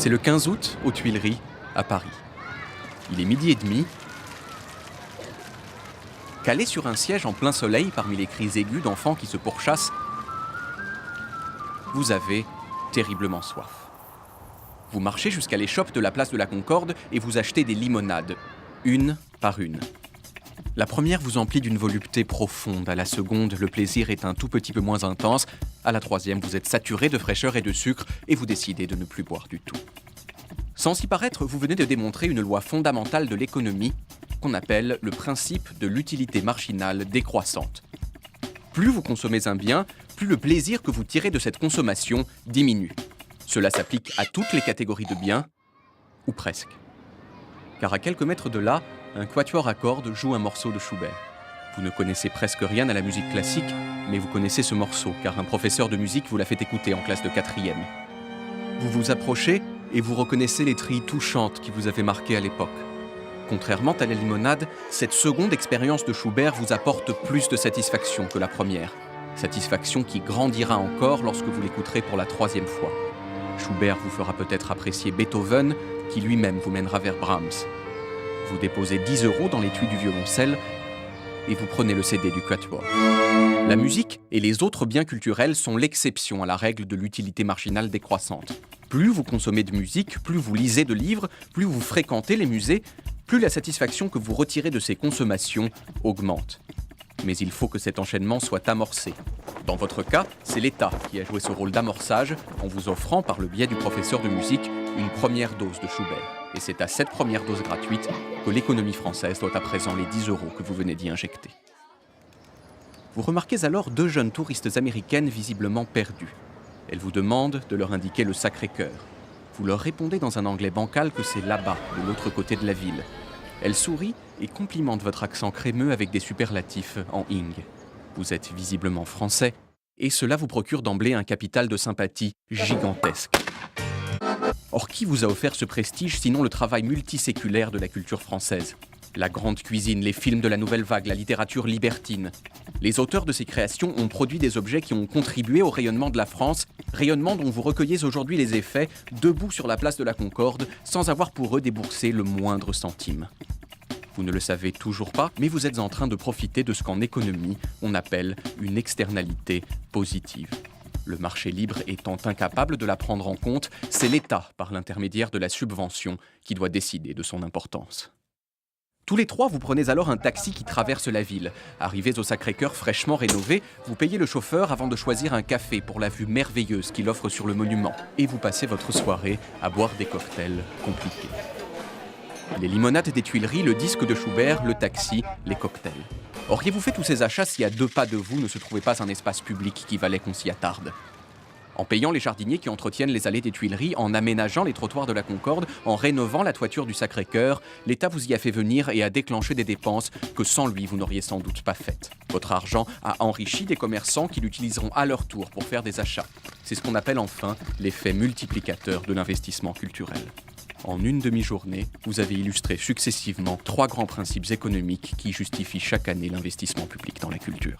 C'est le 15 août, aux Tuileries, à Paris. Il est 12h30. Calé sur un siège en plein soleil parmi les cris aigus d'enfants qui se pourchassent, vous avez terriblement soif. Vous marchez jusqu'à l'échoppe de la place de la Concorde et vous achetez des limonades, une par une. La première vous emplit d'une volupté profonde, à la seconde, le plaisir est un tout petit peu moins intense, à la troisième, vous êtes saturé de fraîcheur et de sucre et vous décidez de ne plus boire du tout. Sans y paraître, vous venez de démontrer une loi fondamentale de l'économie qu'on appelle le principe de l'utilité marginale décroissante. Plus vous consommez un bien, plus le plaisir que vous tirez de cette consommation diminue. Cela s'applique à toutes les catégories de biens, ou presque. Car à quelques mètres de là, un quatuor à cordes joue un morceau de Schubert. Vous ne connaissez presque rien à la musique classique, mais vous connaissez ce morceau, car un professeur de musique vous l'a fait écouter en classe de 4e. Vous vous approchez et vous reconnaissez les trilles touchantes qui vous avaient marqué à l'époque. Contrairement à la limonade, cette seconde expérience de Schubert vous apporte plus de satisfaction que la première. Satisfaction qui grandira encore lorsque vous l'écouterez pour la 3e fois. Schubert vous fera peut-être apprécier Beethoven, qui lui-même vous mènera vers Brahms. Vous déposez 10 € dans l'étui du violoncelle et vous prenez le CD du quatuor. La musique et les autres biens culturels sont l'exception à la règle de l'utilité marginale décroissante. Plus vous consommez de musique, plus vous lisez de livres, plus vous fréquentez les musées, plus la satisfaction que vous retirez de ces consommations augmente. Mais il faut que cet enchaînement soit amorcé. Dans votre cas, c'est l'État qui a joué ce rôle d'amorçage en vous offrant, par le biais du professeur de musique, une première dose de Schubert. Et c'est à cette première dose gratuite que l'économie française doit à présent les 10 € que vous venez d'y injecter. Vous remarquez alors 2 jeunes touristes américaines visiblement perdues. Elles vous demandent de leur indiquer le Sacré-Cœur. Vous leur répondez dans un anglais bancal que c'est là-bas, de l'autre côté de la ville. Elles sourient et complimentent votre accent crémeux avec des superlatifs en ing. Vous êtes visiblement français, et cela vous procure d'emblée un capital de sympathie gigantesque. Or, qui vous a offert ce prestige sinon le travail multiséculaire de la culture française ? La grande cuisine, les films de la nouvelle vague, la littérature libertine. Les auteurs de ces créations ont produit des objets qui ont contribué au rayonnement de la France, rayonnement dont vous recueillez aujourd'hui les effets, debout sur la place de la Concorde, sans avoir pour eux déboursé le moindre centime. Vous ne le savez toujours pas, mais vous êtes en train de profiter de ce qu'en économie, on appelle une externalité positive. Le marché libre étant incapable de la prendre en compte, c'est l'État, par l'intermédiaire de la subvention, qui doit décider de son importance. Tous les trois, vous prenez alors un taxi qui traverse la ville. Arrivés au Sacré-Cœur fraîchement rénové, vous payez le chauffeur avant de choisir un café pour la vue merveilleuse qu'il offre sur le monument. Et vous passez votre soirée à boire des cocktails compliqués. Les limonades des Tuileries, le disque de Schubert, le taxi, les cocktails. Auriez-vous fait tous ces achats si à 2 pas de vous ne se trouvait pas un espace public qui valait qu'on s'y attarde ? En payant les jardiniers qui entretiennent les allées des Tuileries, en aménageant les trottoirs de la Concorde, en rénovant la toiture du Sacré-Cœur, l'État vous y a fait venir et a déclenché des dépenses que sans lui vous n'auriez sans doute pas faites. Votre argent a enrichi des commerçants qui l'utiliseront à leur tour pour faire des achats. C'est ce qu'on appelle enfin l'effet multiplicateur de l'investissement culturel. En une demi-journée, vous avez illustré successivement 3 grands principes économiques qui justifient chaque année l'investissement public dans la culture.